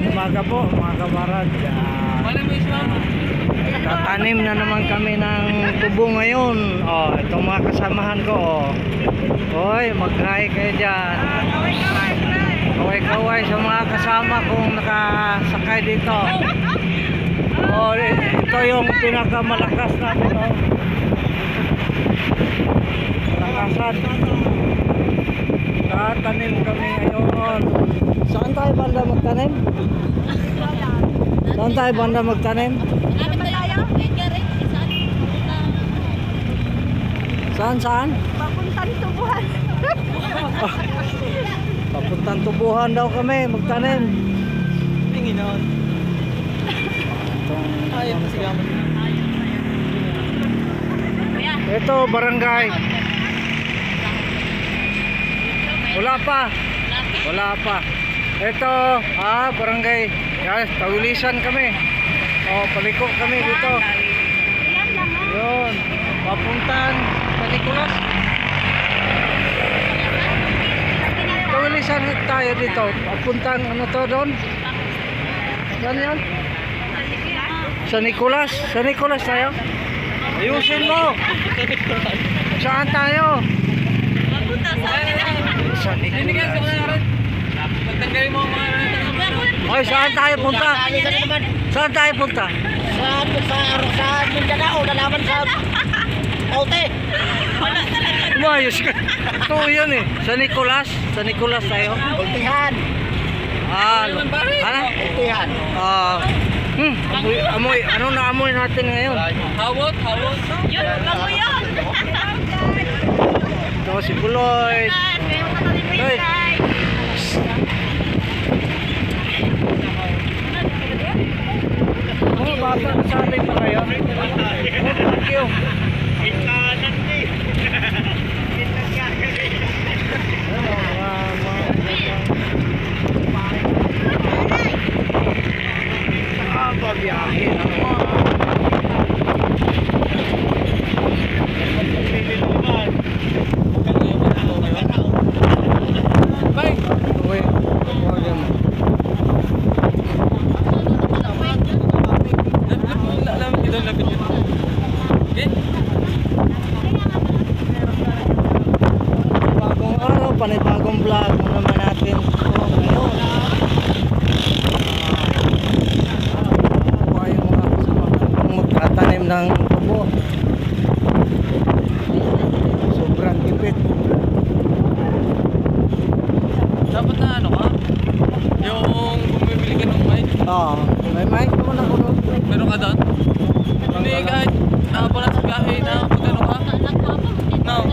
Umaga po mga kabarad. Tatanim na naman kami ng tubo ngayon. Oh, itong mga kasamahan ko. Oh. Hoy, mag-hi kayo dyan. Kaway-kaway sa mga kasama kong nakasakay dito. Oh, ito yung pinakamalakas natin. Oh. Malakasan. Tatanim kami ngayon. Saan tayo banda magtanim? Saan tayo banda magtanim? Saan? Papuntang tubuhan. Papuntang tubuhan daw kami magtanim. Tinginon. Ayaw masigaman. Ito barangay. Wala pa. Ito, barangay. Yes, Tawilisan kami. Oh, paliko kami dito. Yun. Papuntan sa Nicolas. Tawilisan tayo dito. Papuntan ano to doon? Saan yan? Sa Nicolas. Sa Nicolas tayo. Ayusin mo. Saan tayo? Sa Nicolas. Magtanggalin mo mga Oy, saan tayo punta? Saan tayo punta? Sa Mindanao, lalaman sa Ote. Umayos ka. Ito yan eh. Sa Nicolas. Sa Nicolas tayo. Ultihan. Ano? Ultihan. Amoy. Ano na amoy natin ngayon? Hawot. Yun, bago yun. Ito si Buloy. Hoy. Oh, bata, sabi pa kayo. Oh, thank you. Pabiyahe naman. Panibagong vlog naman natin. Yung magtatanim ng tubo. Sobrang tipid. Dapat na ano ka? Yung bumibili ka ng mic. Oo. May mic naman ako nun. Meron ka doon? Hindi kahit nakapala sa biyahe na magkano ka? No.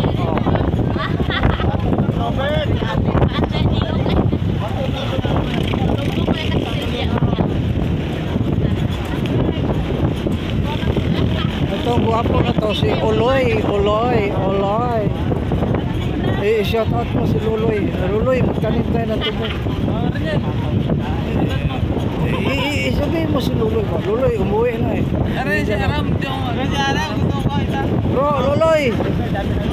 Ito guwapo na to si Uloy. Shout out mo si Luloy. Luloy, magtanim tayo ng tubo. Sabihin mo si Luloy ko. Luloy, umuwi na eh. Bro, Luloy,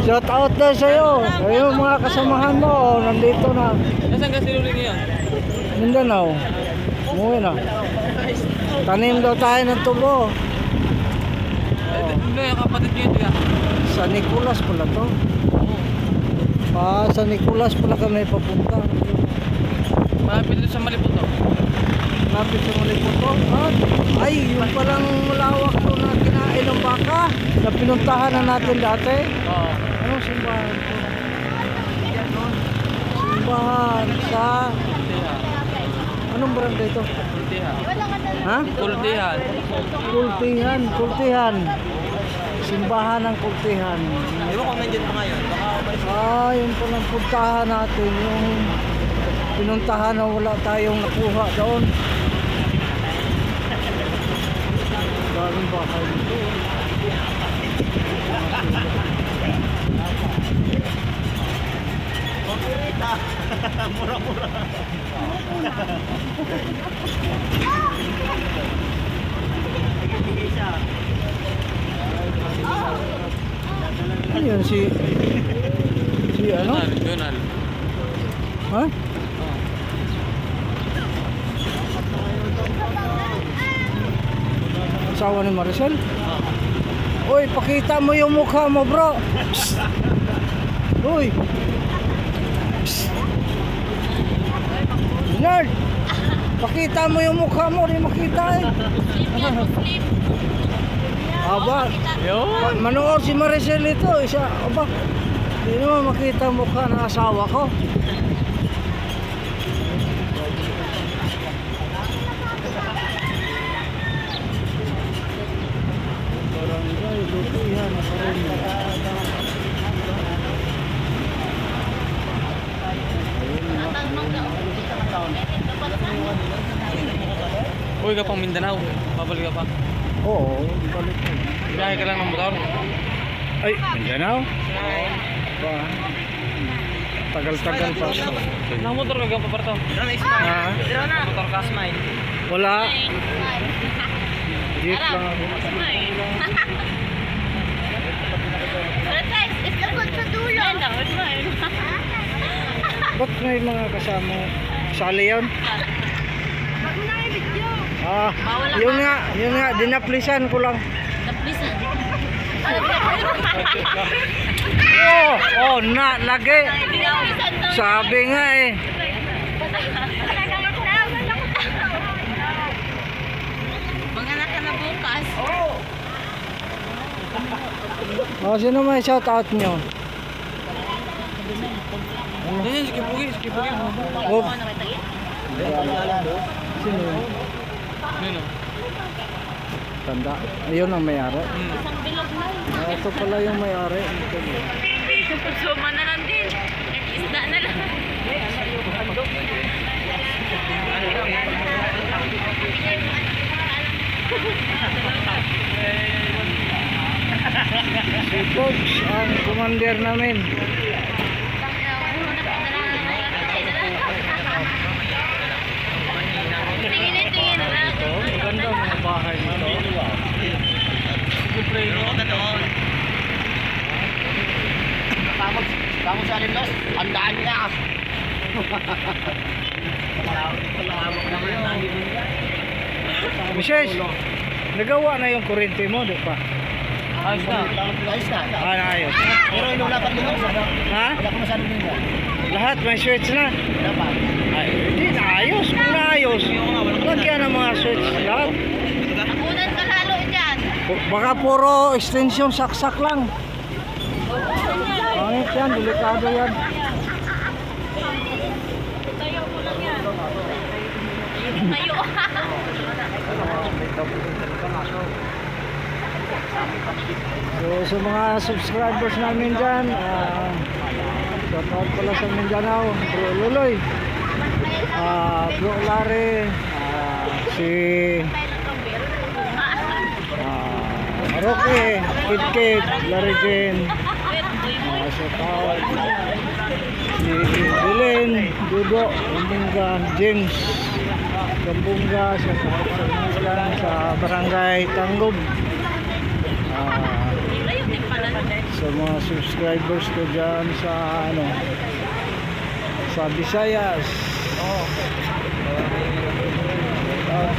shout out na sa'yo. Yung mga kasamahan mo, nandito na. Nasaan ka si Luloy ngayon? Mindanao. Umuwi na. Tanim daw tayo ng tubo. Ano yung kapatid nyo ito? Sa Nicolas pala to. Sa Nicolas pala kami papunta. Malapit doon sa Maliputo. Malapit sa Maliputo? Ay, yung palang malawak to na kinain ng baka na pinuntahan na natin dati. Oo. Anong simbahan to? Simbahan sa... Anong barangay ito? Kultihan. Ha? Kultihan. Kultihan. Simbahan ng Kultihan. Ewan ko nandiyan pa ngayon. Yun po lang puntahan natin. Yung pinuntahan na wala tayong nakuha doon. Daming bakal dito. Mura-mura. Ayun si ano? Donald. Ha? Asawa ni Maricel? Uy, pakita mo yung mukha mo, bro. Psst. Uy. Psst. Nerd. Pakita mo yung mukha mo, di makita eh. Aba. Manood si Maricel ito, isa. Aba. Di naman makita ang mukha ng asawa ko. Barangay Lupihan Uy, ka pang Mindanao. Babalik ka pa. Oo, balik mo. Biyahe ka lang ng motor. Ay, Mindanao? Ba? Tagal-tagal pa. Nang motor ka pa parto. Ha? Motor ka smile. Wala. Jeep lang ako. Ba't may mga kasama? Sali yun? Ah, yun nga, dinaplisan ko lang. Oh, lagi. Sabi nga eh. Manganak ka na bukas. Oh, sino may shout out nyo? Yan, sikipugi. Oh. Sino yun? Nino? Tanda. Ayun ang may-ari. Ah, ito pala yung may-ari. Suma na lang din. Isda na lang. Si Pops ang commander namin. Tingin na lang. Ito, maganda mga bahay nito. Tama sa alim, Los. Andaan niya. Mises, nagawa na yung kurente mo, di pa? Ayos na. Ah, naayos. Pero yung lapat din ako. Ha? Wala ko masyado din yan. Lahat may switch na. Dapat. Ay, hindi, naayos. Kung naayos, lagyan ng mga switch. Lahat. Nakunan ka lalo dyan. Baka puro extension saksak lang. Pangit yan, delikado yan. Tayo mo lang yan. Tayo. So sa mga subscribers namin dyan, shout out pala sa Mindanao, Bro Luloy, Bro Larry, si Roque, Kid, Larry Jen, shout out si Dylan, Dudo, Gambunga, James Gambunga, shout out sa mga sa Barangay Tanggub. Sa mga subscribers ko dyan sa sa Visayas.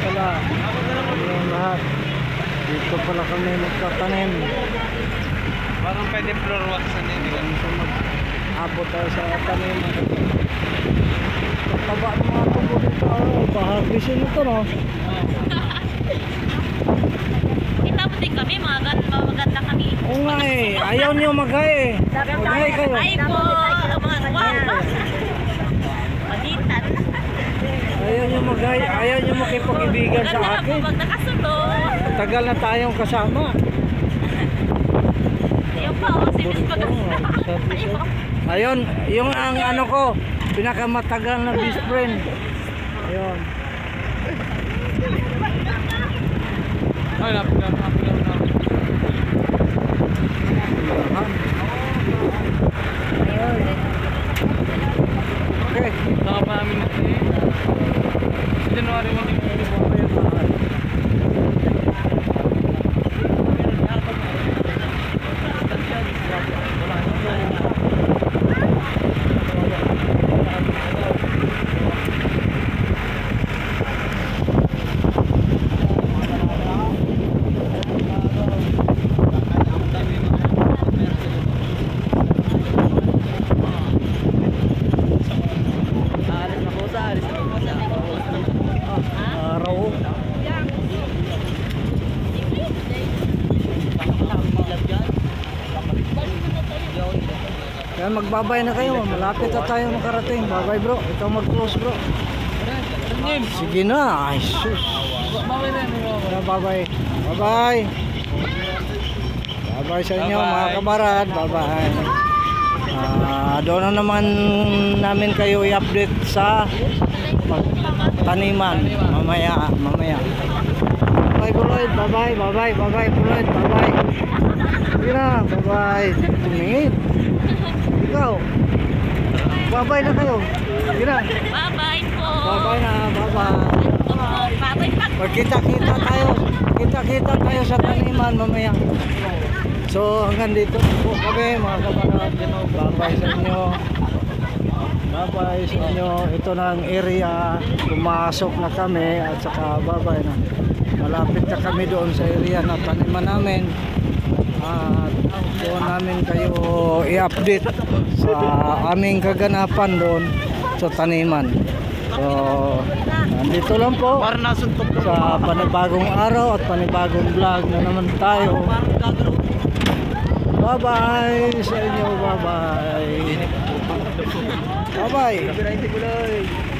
Pala yung lahat dito pala kami magtatanim. Parang pwede floor wax na din. Abot tayo sa tanim. Taba ng mga tubo dito. Bahagisin ito, no? Kita mo din kami, maganda kami. Oo nga eh, ayaw niyo mag-hay eh. Mag-hay kayo. Ay po, mga guwapa. Magitan. Ayaw niyo mag-hay, ayaw niyo makipag-ibigan sa akin. Pag nakasunod. Tagal na tayong kasama. Ayun pa, si Miss Pagkasina. Ayun, yung ang ano ko, pinakamatagal na best friend. Ayun. Ay, lapit na. Okay. Saka pa namin January 1. Araw. Kaya magbabay na kayo. Malapit na tayo makarating. Bye-bye bro. Ikaw mag-close bro. Sige na. Ay sus. Bye-bye. Bye-bye. Bye-bye sa inyo mga kabarad. Bye-bye. Doon na naman namin kayo i-update sa taniman mamaya. Bye Buloy. Bye-bye. Bye-bye. Bye-bye Buloy. Bye-bye. Sige na. Bye-bye. Tumingin. Ikaw. Bye-bye na kayo. Sige na. Bye-bye po. Bye-bye na. Bye-bye. Bye-bye pa. Magkita-kita tayo. Kita-kita tayo sa taniman mamaya. So hanggang dito po kami mga kabarad. Bye-bye sa inyo. Bye-bye sa inyo. Ito na ang area. Pumasok na kami at saka bye-bye na. Malapit na kami doon sa area na taniman namin. At doon namin kayo i-update sa aming kaganapan doon sa taniman. So nandito lang po sa panibagong araw at panibagong vlog na naman tayo. Bye-bye sa inyo. Bye-bye. Bye-bye.